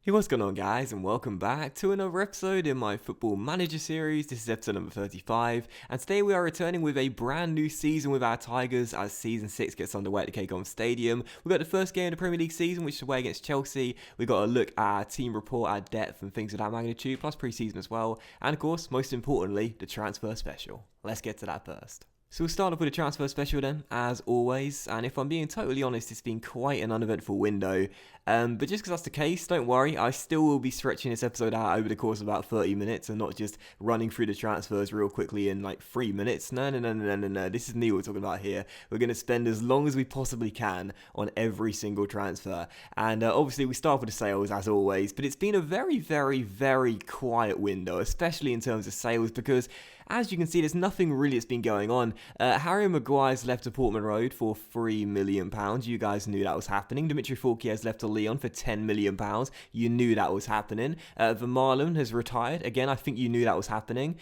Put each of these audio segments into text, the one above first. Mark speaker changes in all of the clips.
Speaker 1: Hey, what's going on, guys, and welcome back to another episode in my Football Manager series. This is episode number 35, and today we are returning with a brand new season with our Tigers as Season 6 gets underway at the Cape Stadium. We've got the first game of the Premier League season, which is away against Chelsea. We've got a look at our team report, our depth, and things of that magnitude, plus pre-season as well, and of course, most importantly, the transfer special. Let's get to that first. So we'll start off with a transfer special then, as always, and if I'm being totally honest, it's been quite an uneventful window, but just because that's the case, don't worry, I still will be stretching this episode out over the course of about 30 minutes and not just running through the transfers real quickly in like 3 minutes. No, this is Neil we're talking about here. We're going to spend as long as we possibly can on every single transfer, and obviously we start with the sales as always, but it's been a very quiet window, especially in terms of sales, because as you can see, there's nothing really that's been going on. Harry Maguire's left to Portman Road for £3 million. You guys knew that was happening. Dimitri Fourquier's left to Lyon for £10 million. You knew that was happening. Vermaelen has retired. Again, I think you knew that was happening.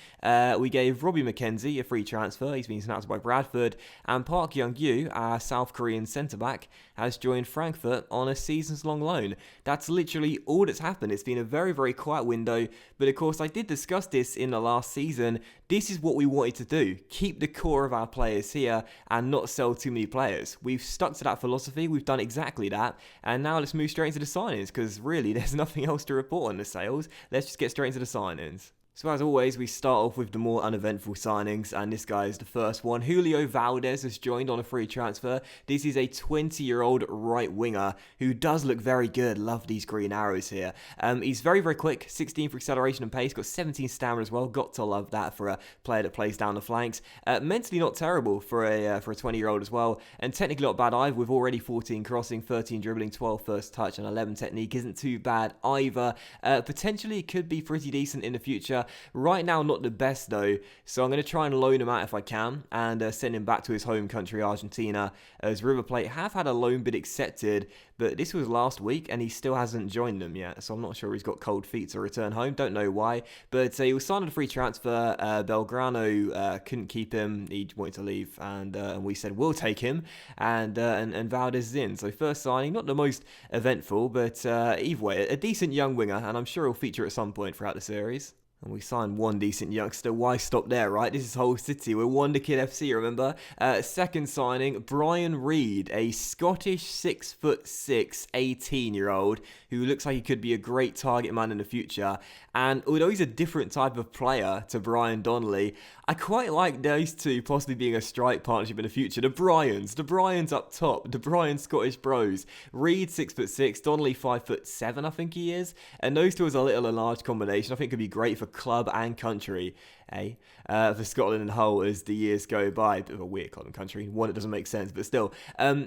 Speaker 1: We gave Robbie McKenzie a free transfer. He's been snapped by Bradford. And Park Young-Yu, our South Korean centre-back, has joined Frankfurt on a seasons-long loan. That's literally all that's happened. It's been a very quiet window. But of course, I did discuss this in the last season. This is what we wanted to do. Keep the core of our players here and not sell too many players. We've stuck to that philosophy. We've done exactly that. And now let's move straight into the signings, because really there's nothing else to report on the sales. Let's just get straight into the signings. So as always, we start off with the more uneventful signings, and this guy is the first one. Julio Valdez has joined on a free transfer. This is a 20-year-old right winger who does look very good. Love these green arrows here. He's very quick, 16 for acceleration and pace, got 17 stamina as well. Got to love that for a player that plays down the flanks. Mentally not terrible for a 20-year-old as well, and technically not bad either, with already 14 crossing, 13 dribbling, 12 first touch, and 11 technique. Isn't too bad either. Potentially could be pretty decent in the future. Right now, not the best though, so I'm going to try and loan him out if I can and send him back to his home country, Argentina, as River Plate have had a loan bid accepted, but this was last week and he still hasn't joined them yet, so I'm not sure he's got cold feet to return home. Don't know why, but he was signed on a free transfer. Belgrano couldn't keep him, he wanted to leave, and we said we'll take him, and Valdez is in. So first signing, not the most eventful, but either way, a decent young winger, and I'm sure he'll feature at some point throughout the series. And we signed one decent youngster. Why stop there, right? This is Hull City. We're Wonder Kid FC, remember? Second signing, Brian Reed, a Scottish 6'6", 18-year-old who looks like he could be a great target man in the future. And although he's a different type of player to Brian Donnelly, I quite like those two possibly being a strike partnership in the future. The Bryans up top, the Bryan Scottish Bros. Reed 6'6", Donnelly 5'7", I think he is. And those two as a little and large combination, I think could be great for club and country, for Scotland and Hull as the years go by. Bit of a weird club and country, one that doesn't make sense, but still.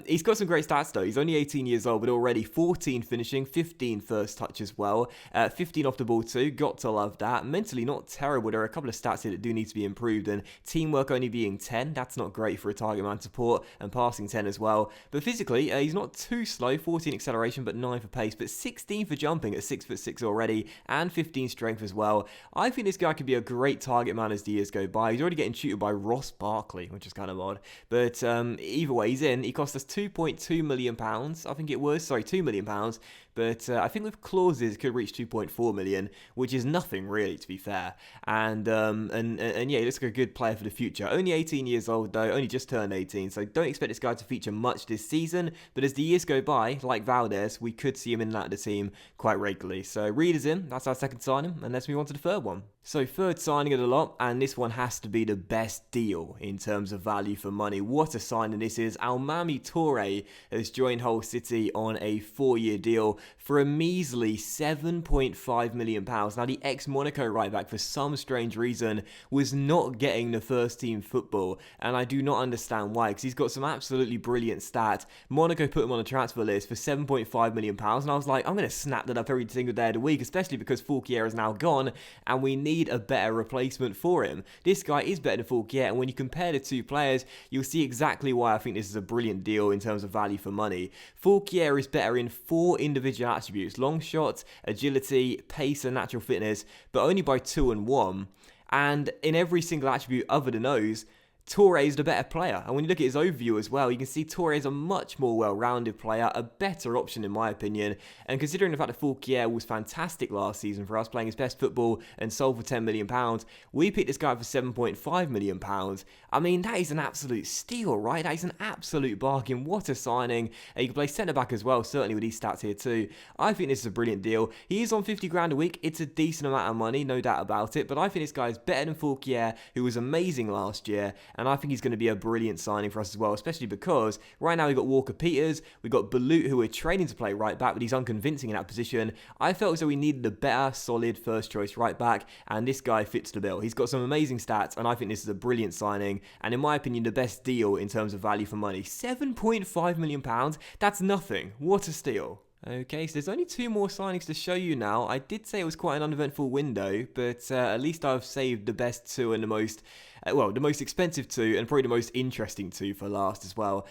Speaker 1: He's got some great stats though. He's only 18 years old, but already 14 finishing, 15 first touch as well, 15 off the ball too. Got to love that. Mentally not terrible. There are a couple of stats here that do need to be improved, and teamwork only being 10. That's not great for a target man support, and passing 10 as well. But physically, he's not too slow. 14 acceleration, but 9 for pace, but 16 for jumping at 6'6" already, and 15 strength as well. I think this guy could be a great target man as the years go by. He's already getting tutored by Ross Barkley, which is kind of odd. But either way, he's in. He cost us £2.2 million, I think it was. Sorry, £2 million. But I think with clauses it could reach 2.4 million, which is nothing really, to be fair. And yeah, he looks like a good player for the future. Only 18 years old though, only just turned 18, so don't expect this guy to feature much this season. But as the years go by, like Valdez, we could see him in and out of the team quite regularly. So Reed is in. That's our second signing, and let's move on to the third one. So third signing of the lot, and this one has to be the best deal in terms of value for money. What a signing this is. Almami Toure has joined Hull City on a 4-year deal for a measly £7.5 million. Now the ex-Monaco right back, for some strange reason, was not getting the first team football, and I do not understand why, because he's got some absolutely brilliant stats. Monaco put him on a transfer list for £7.5 million, and I was like, I'm going to snap that up every single day of the week, especially because Fourquier is now gone, and we need a better replacement for him. This guy is better than Fourquier, and when you compare the two players, you'll see exactly why I think this is a brilliant deal in terms of value for money. Fourquier is better in 4 individual attributes: long shot, agility, pace, and natural fitness, but only by 2 and 1. And in every single attribute other than those, Toure is the better player. And when you look at his overview as well, you can see Toure is a much more well-rounded player, a better option in my opinion. And considering the fact that Fouquier was fantastic last season for us, playing his best football and sold for £10 million, we picked this guy for £7.5 million. I mean, that is an absolute steal, right? That is an absolute bargain. What a signing. He can play centre-back as well, certainly with these stats here too. I think this is a brilliant deal. He is on 50 grand a week. It's a decent amount of money, no doubt about it. But I think this guy is better than Fouquier, who was amazing last year. And I think he's going to be a brilliant signing for us as well, especially because right now we've got Walker-Peters, we've got Balut, who we're training to play right back, but he's unconvincing in that position. I felt as though we needed a better, solid first-choice right back, and this guy fits the bill. He's got some amazing stats, and I think this is a brilliant signing, and in my opinion, the best deal in terms of value for money. £7.5 million, that's nothing. What a steal. Okay, so there's only 2 more signings to show you now. I did say it was quite an uneventful window, but at least I've saved the best 2 and the most expensive 2 and probably the most interesting 2 for last as well.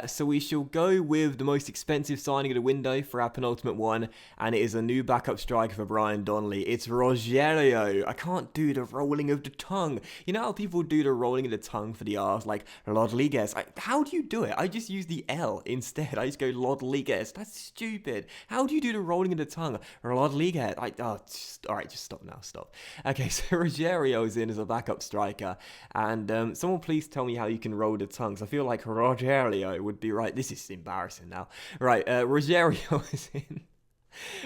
Speaker 1: So we shall go with the most expensive signing of the window for our penultimate one, and it is a new backup striker for Brian Donnelly. It's Rogerio. I can't do the rolling of the tongue. You know how people do the rolling of the tongue for the R's, like Rodriguez? How do you do it? I just use the L instead. I just go Rodriguez. That's stupid. How do you do the rolling of the tongue? Rodriguez. Alright, just stop now. Stop. Okay, so Rogerio is in as a backup striker. And someone please tell me how you can roll the tongues. I feel like Rogerio would be right. This is embarrassing now. Right, Rogerio is in.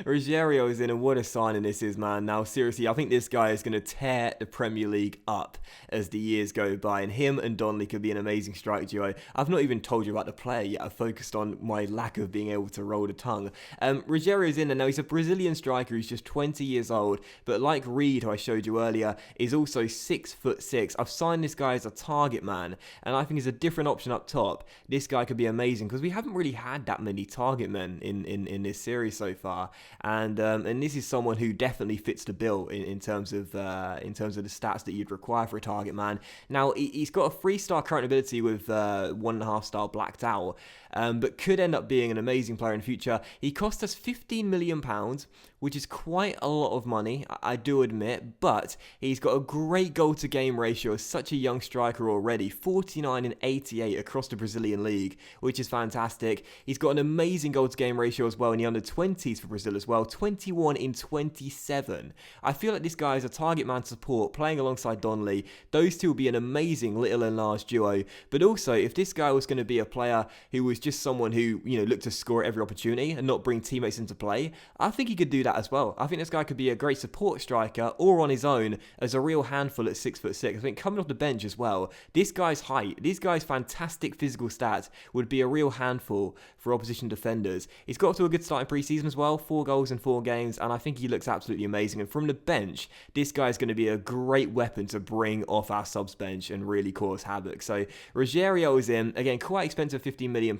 Speaker 1: Rogerio is in, and what a signing this is, man. Now, seriously, I think this guy is going to tear the Premier League up as the years go by, and him and Donnelly could be an amazing strike duo. I've not even told you about the player yet. I've focused on my lack of being able to roll the tongue. Rogerio is in, and now he's a Brazilian striker who's just 20 years old, but like Reed, who I showed you earlier, is also 6'6". I've signed this guy as a target man, and I think he's a different option up top. This guy could be amazing, because we haven't really had that many target men in this series so far. And this is someone who definitely fits the bill in terms of the stats that you'd require for a target man. Now he's got a 3-star current ability with 1.5-star blacked out, but could end up being an amazing player in the future. He cost us £15 million, which is quite a lot of money, I do admit, but he's got a great goal-to-game ratio as such a young striker already, 49 and 88 across the Brazilian league, which is fantastic. He's got an amazing goal-to-game ratio as well in the under-20s for Brazil as well, 21 in 27. I feel like this guy is a target man to support, playing alongside Donnelly. Those two will be an amazing little and large duo, but also if this guy was going to be a player who was just someone who, looked to score at every opportunity and not bring teammates into play, I think he could do that as well. I think this guy could be a great support striker or on his own as a real handful at 6'6". I think coming off the bench as well, this guy's height, this guy's fantastic physical stats would be a real handful for opposition defenders. He's got to a good start in pre-season as well, 4 goals in 4 games, and I think he looks absolutely amazing. And from the bench, this guy's going to be a great weapon to bring off our subs bench and really cause havoc. So Rogerio is in, again, quite expensive, £15 million.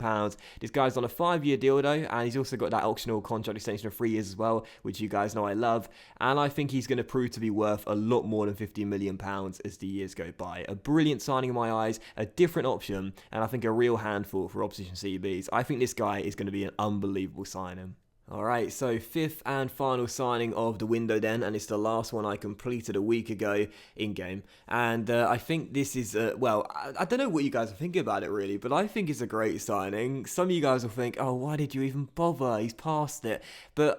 Speaker 1: This guy's on a 5-year deal though, and he's also got that optional contract extension of 3 years as well, which you guys know I love, and I think he's going to prove to be worth a lot more than £15 million as the years go by. A brilliant signing in my eyes, a different option, and I think a real handful for opposition CBs. I think this guy is going to be an unbelievable signing. Alright, so 5th and final signing of the window then, and it's the last one I completed a week ago in-game, and I think this is, I don't know what you guys are thinking about it really, but I think it's a great signing. Some of you guys will think, oh, why did you even bother, he's past it, but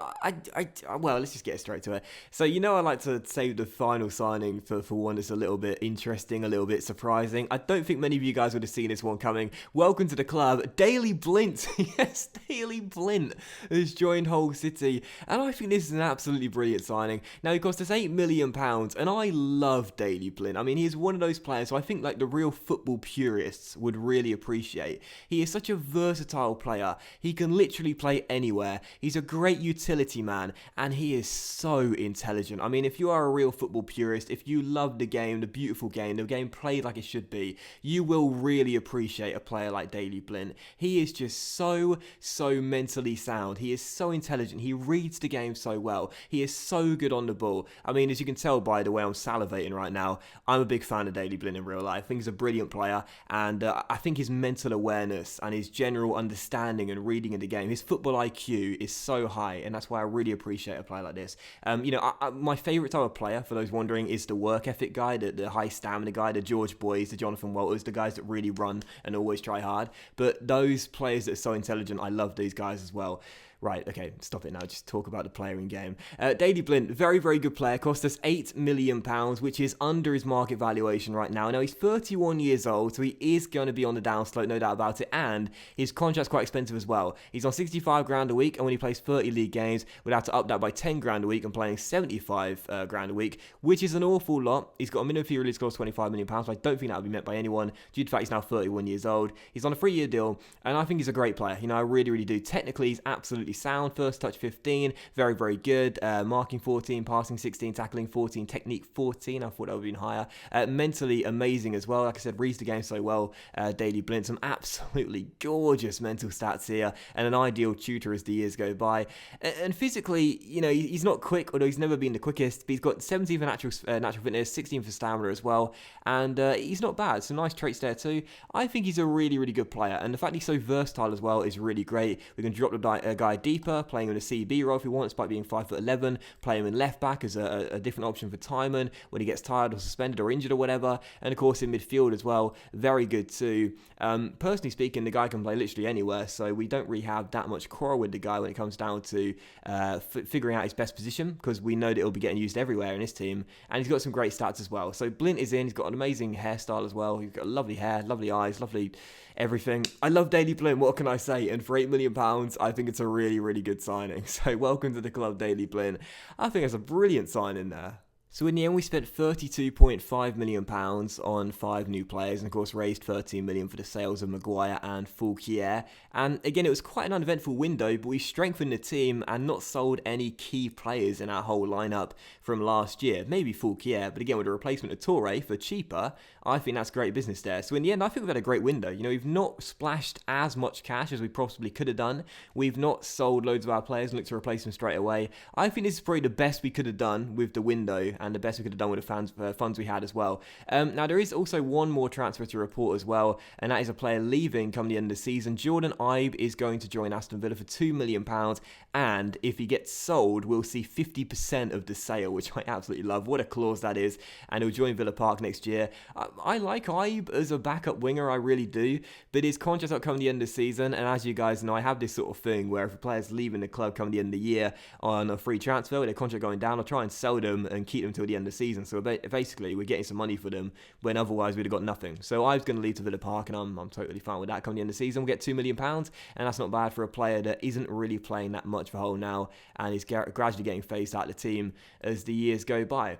Speaker 1: well, let's just get straight to it. So I like to save the final signing for one that's a little bit interesting, a little bit surprising. I don't think many of you guys would have seen this one coming. Welcome to the club, Daley Blint. Yes, Daley Blint has joined Hull City, and I think this is an absolutely brilliant signing. Now, he cost us £8 million, and I love Daley Blint. I mean, he is one of those players who I think like the real football purists would really appreciate. He is such a versatile player. He can literally play anywhere. He's a great utility man, and he is so intelligent. I mean, if you are a real football purist, if you love the game, the beautiful game, the game played like it should be, you will really appreciate a player like Daley Blint. He is just so mentally sound. He is so intelligent. He reads the game so well. He is so good on the ball. I mean, as you can tell by the way I'm salivating right now, I'm a big fan of Daley Blind in real life. I think he's a brilliant player, and I think his mental awareness and his general understanding and reading of the game, his football IQ is so high, and that's why I really appreciate a player like this. My favourite type of player, for those wondering, is the work ethic guy, the high stamina guy, the George Boys, the Jonathan Walters, the guys that really run and always try hard. But those players that are so intelligent, I love these guys as well. Right, okay, stop it now. Just talk about the player in game. Daley Blind, very, very good player. Cost us £8 million, which is under his market valuation right now. Now, he's 31 years old, so he is going to be on the downslope, no doubt about it. And his contract's quite expensive as well. He's on 65 grand a week, and when he plays 30 league games, we'd have to up that by 10 grand a week and playing 75 grand a week, which is an awful lot. He's got a minimum fee release clause of £25 million, but I don't think that would be met by anyone due to the fact he's now 31 years old. He's on a 3-year deal, and I think he's a great player. I really, really do. Technically, he's absolutely sound. First touch 15, very, very good. Marking 14, passing 16, tackling 14, technique 14. I thought that would have been higher. Mentally amazing as well. Like I said, reads the game so well. Daley Blind, some absolutely gorgeous mental stats here, and an ideal tutor as the years go by. And physically, he's not quick, although he's never been the quickest, but he's got 17th for natural fitness, 16th for stamina as well, and he's not bad. Some nice traits there too. I think he's a really, really good player, and the fact he's so versatile as well is really great. We can drop the guy deeper, playing in a CB role if he wants, despite being 5'11", play him in left back as a different option for Timon when he gets tired or suspended or injured or whatever, and of course in midfield as well, very good too. Personally speaking, the guy can play literally anywhere, so we don't really have that much quarrel with the guy when it comes down to figuring out his best position, because we know that he'll be getting used everywhere in his team, and he's got some great stats as well. So Blind is in, he's got an amazing hairstyle as well, he's got lovely hair, lovely eyes, lovely everything. I love Daley Blind, what can I say? And for £8 million, I think it's a really, really good signing. So welcome to the club, Daley Blind. I think that's a brilliant signing there. So in the end, we spent £32.5 million on 5 new players, and of course raised £13 million for the sales of Maguire and Fulquier. And again, it was quite an uneventful window, but we strengthened the team and not sold any key players in our whole lineup from last year. Maybe Fulquier, but again, with a replacement of Toure for cheaper, I think that's great business there. So in the end, I think we've had a great window. We've not splashed as much cash as we possibly could have done. We've not sold loads of our players and looked to replace them straight away. I think this is probably the best we could have done with the window, and the best we could have done with the funds we had as well. Now, there is also one more transfer to report as well, and that is a player leaving come the end of the season. Jordan Ibe is going to join Aston Villa for £2 million, and if he gets sold, we'll see 50% of the sale, which I absolutely love. What a clause that is, and he'll join Villa Park next year. I like Ibe as a backup winger, I really do, but his contract's up come the end of the season, and as you guys know, I have this sort of thing where if a player's leaving the club come the end of the year on a free transfer with their contract going down, I'll try and sell them and keep them till the end of the season. So basically, we're getting some money for them when otherwise we'd have got nothing. So Ibe's going to leave to Villa Park, and I'm totally fine with that. Come the end of the season, we'll get £2 million, and that's not bad for a player that isn't really playing that much for Hull now, and is gradually getting phased out of the team as the years go by.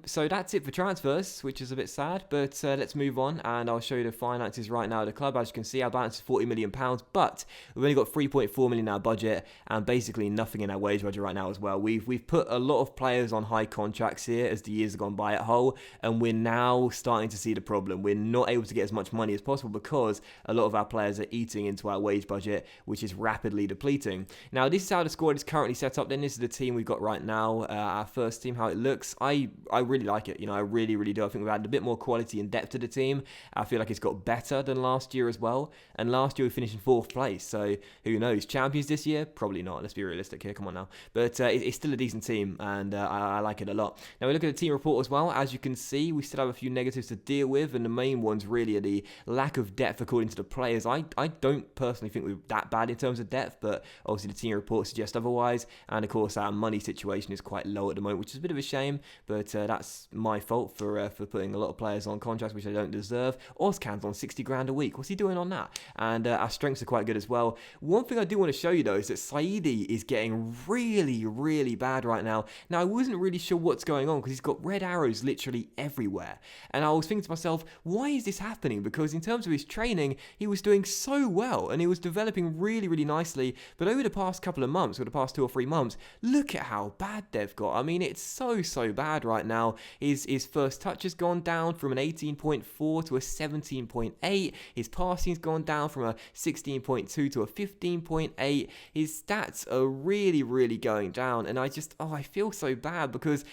Speaker 1: So that's it for transfers, which is a bit sad, but let's move on, and I'll show you the finances right now of the club. As you can see, our balance is £40 million, but we've only got £3.4 million in our budget, and basically nothing in our wage budget right now as well. We've put a lot of players on high contracts here as the years have gone by at Hull, and we're now starting to see the problem. We're not able to get as much money as possible because a lot of our players are eating into our wage budget, which is rapidly depleting. Now, this is how the squad is currently set up. Then this is the team we've got right now, our first team, how it looks. I really like it. I really, really do. I think we've added a bit more quality and depth to the team. I feel like it's got better than last year as well. And last year we finished in 4th place, so who knows? Champions this year? Probably not. Let's be realistic here. Come on now. But it's still a decent team, and I like it a lot. Now we look at the team report as well. As you can see, we still have a few negatives to deal with, and the main ones really are the lack of depth according to the players. I don't personally think we're that bad in terms of depth, but obviously the team report suggests otherwise. And of course, our money situation is quite low at the moment, which is a bit of a shame, but that's my fault for putting a lot of players on contracts which they don't deserve. Ozcan's on 60 grand a week. What's he doing on that? And our strengths are quite good as well. One thing I do want to show you though is that Saidi is getting really, really bad right now. Now, I wasn't really sure what what's going on because he's got red arrows literally everywhere. And I was thinking to myself, why is this happening? Because in terms of his training, he was doing so well and he was developing really, really nicely. But over the past couple of months, or the past 2 or 3 months, look at how bad they've got. I mean, it's so bad right now. His first touch has gone down from an 18.4 to a 17.8. His passing's gone down from a 16.2 to a 15.8. His stats are really going down, and I feel so bad because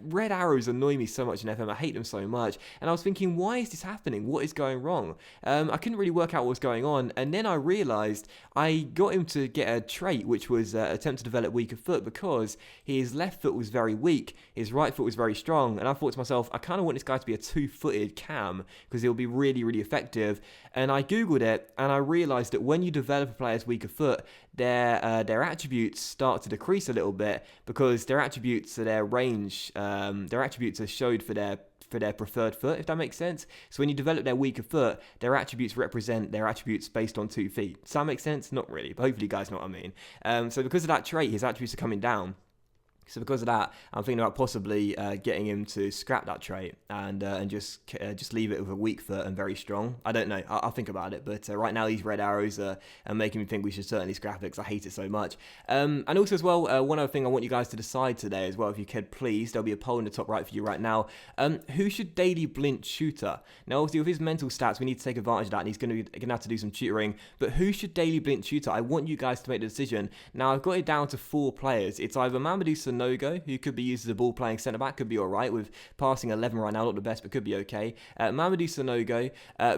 Speaker 1: red arrows annoy me so much in FM. I hate them so much, and I was thinking, why is this happening? What is going wrong? I couldn't really work out what was going on, and then I realised I got him to get a trait, which was attempt to develop weaker foot, because his left foot was very weak, his right foot was very strong, and I thought to myself, I kind of want this guy to be a two-footed cam because it'll be really effective. And I googled it, and I realised that when you develop a player's weaker foot, their attributes start to decrease a little bit because their attributes are their range, their attributes are showed for their preferred foot, if that makes sense. So when you develop their weaker foot, their attributes represent their attributes based on 2 feet. Does that make sense? Not really, but hopefully you guys know what I mean. So because of that trait, his attributes are coming down. So because of that, I'm thinking about possibly getting him to scrap that trait and just leave it with a weak foot and very strong. I don't know. I'll think about it. But right now, these red arrows are making me think we should certainly scrap it because I hate it so much. And also as well, one other thing I want you guys to decide today as well, if you could please, there'll be a poll in the top right for you right now. Who should daily blint tutor? Now, obviously, with his mental stats, we need to take advantage of that, and he's going to have to do some tutoring. But who should daily blint tutor? I want you guys to make the decision. Now, I've got it down to 4 players. It's either Mamadou Sanogo, who could be used as a ball-playing centre-back, could be alright, with passing 11 right now, not the best, but could be okay. Mamadou Sanogo,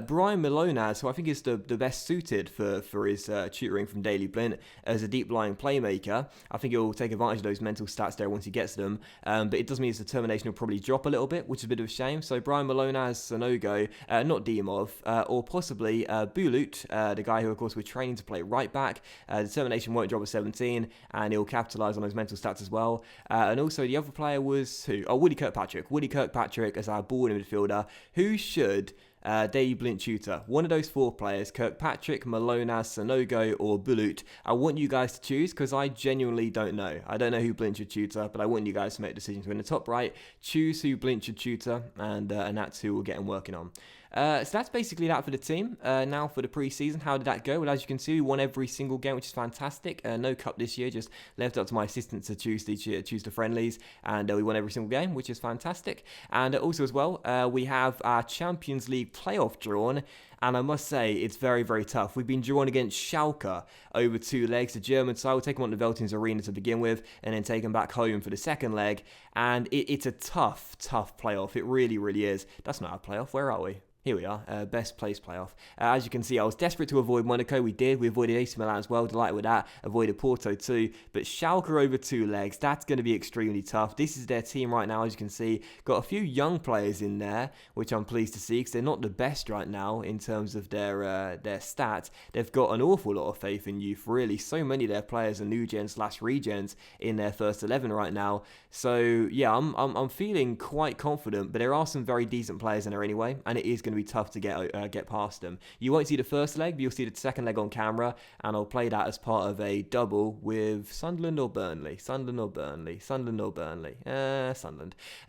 Speaker 1: Brian Milonaz, who I think is the best suited for his tutoring from Daily Blint as a deep-lying playmaker. I think he'll take advantage of those mental stats there once he gets them, but it does mean his determination will probably drop a little bit, which is a bit of a shame. So Brian Milonaz, Sanogo, not Diamov, or possibly Bulut, the guy who, of course, we're training to play right-back. Determination won't drop at 17, and he'll capitalise on those mental stats as well. And also the other player was who? Oh, Woody Kirkpatrick. Woody Kirkpatrick as our ball midfielder, who should daily blint tutor. One of those 4 players, Kirkpatrick, Milonaz, Sanogo, or Bulut. I want you guys to choose because I genuinely don't know. I don't know who blint should tutor, but I want you guys to make decisions. So in the top right, choose who blint should tutor, and that's who we'll get him working on. So that's basically that for the team. Now for the pre-season, how did that go? Well, as you can see, we won every single game, which is fantastic. No cup this year, just left up to my assistants to choose the friendlies, and we won every single game, which is fantastic. And also as well, we have our Champions League playoff drawn. And I must say, it's very tough. We've been drawn against Schalke over 2 legs. The German side will take them on the Veltins Arena to begin with, and then take them back home for the second leg. And it's a tough playoff. It really is. That's not our playoff. Where are we? Here we are, best place playoff. As you can see, I was desperate to avoid Monaco. We did. We avoided AC Milan as well. Delighted with that. Avoided Porto too. But Schalke over 2 legs. That's going to be extremely tough. This is their team right now, as you can see. Got a few young players in there, which I'm pleased to see because they're not the best right now in terms of their stats. They've got an awful lot of faith in youth, really. So many of their players are new gens / regens in their first 11 right now. So yeah, I'm feeling quite confident. But there are some very decent players in there anyway, and it is going to be tough to get past them. You won't see the first leg, but you'll see the second leg on camera, and I'll play that as part of a double with Sunderland or Burnley. Sunderland.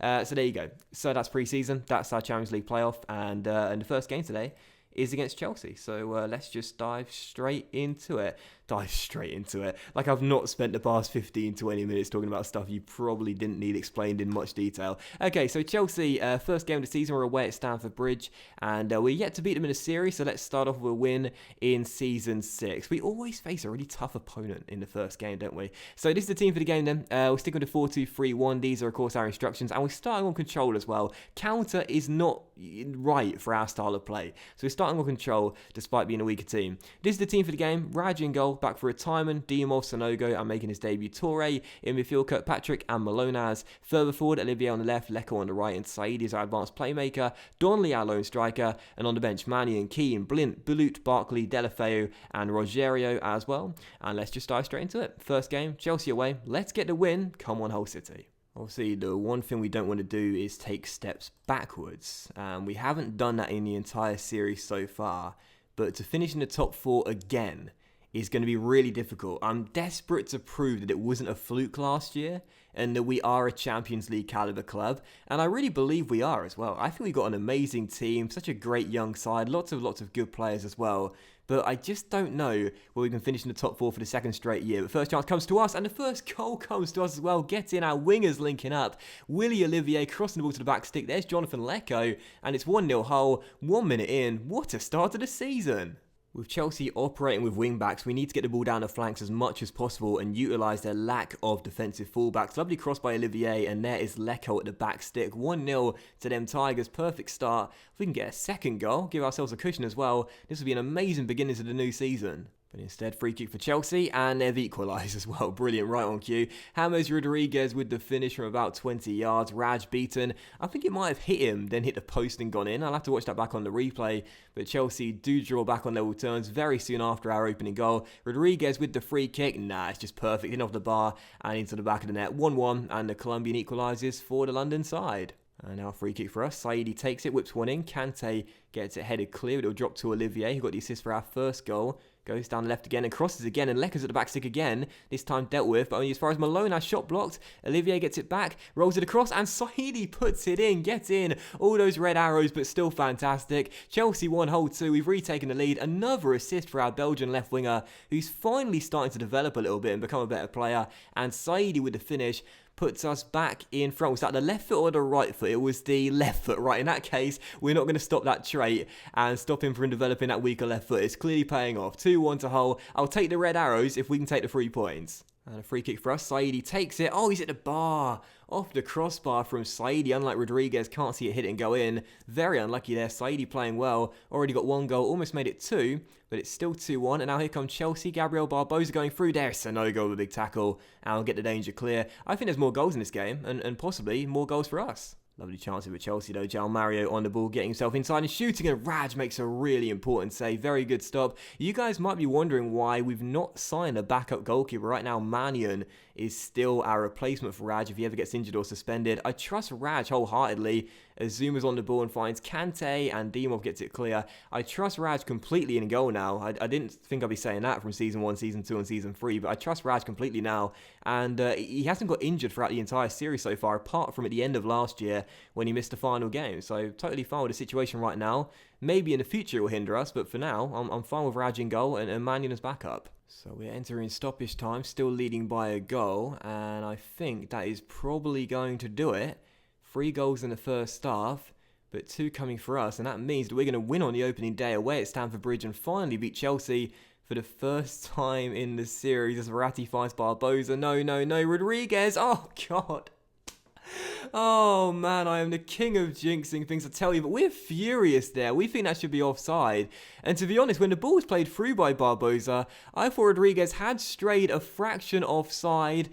Speaker 1: So there you go. So that's pre-season. That's our Champions League playoff, and the first game today is against Chelsea. So let's just dive straight into it. Like I've not spent the past 15-20 minutes talking about stuff you probably didn't need explained in much detail. Okay, so Chelsea, first game of the season, we're away at Stamford Bridge, and we're yet to beat them in a series, so let's start off with a win in Season 6. We always face a really tough opponent in the first game, don't we? So this is the team for the game then. We're sticking with the 4-2-3-1. These are, of course, our instructions, and we're starting on control as well. Counter is not right for our style of play, so we're starting on control despite being a weaker team. This is the team for the game. Raj in goal, back for retirement, Diamov, Sanogo, and making his debut, Toure. In midfield, Kirkpatrick and Milonaz. Further forward, Olivier on the left, Leko on the right, and Said is our advanced playmaker, Donnelly our lone striker, and on the bench, Manny, Keane, Blint, Bulut, Barkley, Delafeu, and Rogerio as well. And let's just dive straight into it. First game, Chelsea away. Let's get the win. Come on, Hull City. Obviously, the one thing we don't want to do is take steps backwards. We haven't done that in the entire series so far, but to finish in the top 4 again is going to be really difficult. I'm desperate to prove that it wasn't a fluke last year and that we are a Champions League caliber club, and I really believe we are as well. I think we've got an amazing team, such a great young side, lots of good players as well. But I just don't know where we can finish in the top 4 for the second straight year. But first chance comes to us, and the first goal comes to us as well. Get in, our wingers linking up. Willie Olivier crossing the ball to the back stick. There's Jonathan Lecco, and it's 1-0 Hull. 1 minute in. What a start to the season. With Chelsea operating with wing-backs, we need to get the ball down the flanks as much as possible and utilise their lack of defensive fullbacks. Lovely cross by Olivier, and there is Lecco at the back stick. 1-0 to them Tigers. Perfect start. If we can get a second goal, give ourselves a cushion as well, this will be an amazing beginning to the new season. But instead, free kick for Chelsea, and they've equalised as well. Brilliant, right on cue. James Rodriguez with the finish from about 20 yards. Raj beaten. I think it might have hit him, then hit the post and gone in. I'll have to watch that back on the replay. But Chelsea do draw back on level terms very soon after our opening goal. Rodriguez with the free kick. Nah, it's just perfect. In off the bar and into the back of the net. 1-1, and the Colombian equalises for the London side. And now a free kick for us. Saidi takes it, whips one in. Kante gets it headed clear. It'll drop to Olivier, who got the assist for our first goal. Goes down left again and crosses again, and Lecco's at the back stick again. This time dealt with, but only as far as Malone has shot blocked. Olivier gets it back, rolls it across, and Saidi puts it in. Get in. All those red arrows, but still fantastic. Chelsea 1, Hull 2. We've retaken the lead. Another assist for our Belgian left winger, who's finally starting to develop a little bit and become a better player. And Saidi with the finish puts us back in front. Was that the left foot or the right foot? It was the left foot, right? In that case, we're not going to stop that trait and stop him from developing that weaker left foot. It's clearly paying off. 2-1 to Hull. I'll take the red arrows if we can take the 3 points. And a free kick for us. Saidi takes it. Oh, he's at the bar. Off the crossbar from Saidi. Unlike Rodriguez, can't see it hit and go in. Very unlucky there. Saidi playing well. Already got 1 goal. Almost made it 2. But it's still 2-1. And now here comes Chelsea. Gabriel Barbosa going through there. Sanogo with a big tackle. And we'll get the danger clear. I think there's more goals in this game. And possibly more goals for us. Lovely chance with Chelsea though. Jao Mario on the ball, getting himself inside and shooting, and Raj makes a really important save. Very good stop. You guys might be wondering why we've not signed a backup goalkeeper. Right now, Mannion is still our replacement for Raj if he ever gets injured or suspended. I trust Raj wholeheartedly. Zuma's on the ball and finds Kante, and Dimov gets it clear. I trust Raj completely in goal now. I didn't think I'd be saying that from Season 1, Season 2 and Season 3, but I trust Raj completely now. And he hasn't got injured throughout the entire series so far, apart from at the end of last year when he missed the final game. So totally fine with the situation right now. Maybe in the future it will hinder us, but for now, I'm fine with Raj in goal and Mannion as backup. So we're entering stoppage time, still leading by a goal, and I think that is probably going to do it. 3 goals in the first half, but 2 coming for us, and that means that we're going to win on the opening day away at Stamford Bridge and finally beat Chelsea for the first time in the series as Verratti finds Barbosa. No, Rodriguez. Oh, God. Oh, man, I am the king of jinxing things, I tell you, but we're furious there. We think that should be offside. And to be honest, when the ball was played through by Barbosa, I thought Rodriguez had strayed a fraction offside.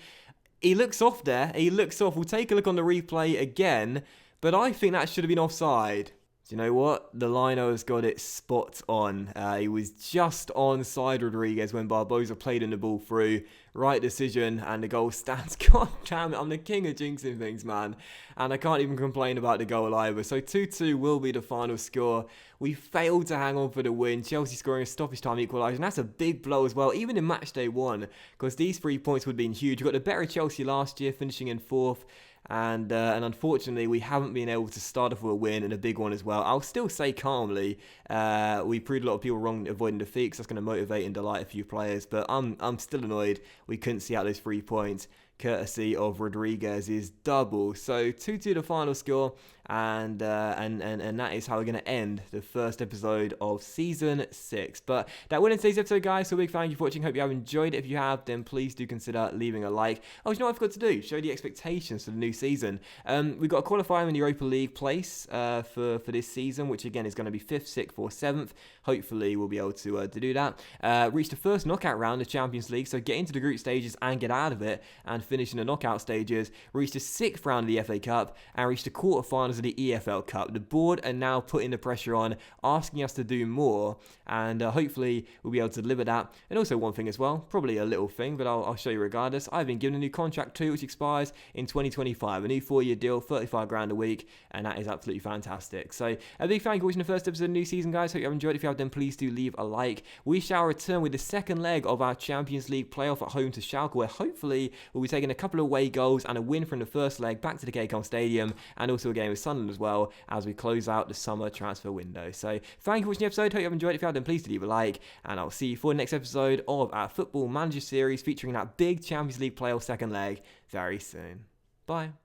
Speaker 1: He looks off there. He looks off. We'll take a look on the replay again, but I think that should have been offside. Do you know what? The lino has got it spot on. He was just onside Rodriguez when Barbosa played in the ball through. Right decision, and the goal stands. God damn it, I'm the king of jinxing things, man. And I can't even complain about the goal either. So 2-2 will be the final score. We failed to hang on for the win. Chelsea scoring a stoppage time equaliser, and that's a big blow as well, even in match day 1, because these 3 points would have been huge. We got the better Chelsea last year, finishing in 4th. And unfortunately, we haven't been able to start off with a win and a big one as well. I'll still say calmly, we proved a lot of people wrong avoiding defeat, because that's going to motivate and delight a few players. But I'm still annoyed we couldn't see out those 3 points, courtesy of Rodriguez's double. So 2-2 the final score, and that is how we're going to end the first episode of Season 6. But that will end today's episode, guys. So big thank you for watching. Hope you have enjoyed it. If you have, then please do consider leaving a like. Oh, you know what I forgot to do? Show the expectations for the new season. We've got a qualifier in the Europa League place for this season, which again is going to be 5th, 6th or 7th. Hopefully we'll be able to do that. Reach the first knockout round of Champions League, so get into the group stages and get out of it, and finish in the knockout stages. Reach the 6th round of the FA Cup, and reach the quarterfinals partners of the EFL Cup. The board are now putting the pressure on, asking us to do more, and hopefully we'll be able to deliver that. And also one thing as well, probably a little thing, but I'll show you regardless. I've been given a new contract too, which expires in 2025. A new 4-year deal, 35 grand a week, and that is absolutely fantastic. So a big thank you for watching the first episode of the new season, guys. Hope you have enjoyed. If you have, then please do leave a like. We shall return with the second leg of our Champions League playoff at home to Schalke, where hopefully we'll be taking a couple of away goals and a win from the first leg back to the KCOM Stadium, and also a game with Sunderland as well as we close out the summer transfer window. So thank you for watching the episode. Hope you have enjoyed. If you have, then please do leave a like, and I'll see you for the next episode of our Football Manager series featuring that big Champions League playoff second leg very soon. Bye.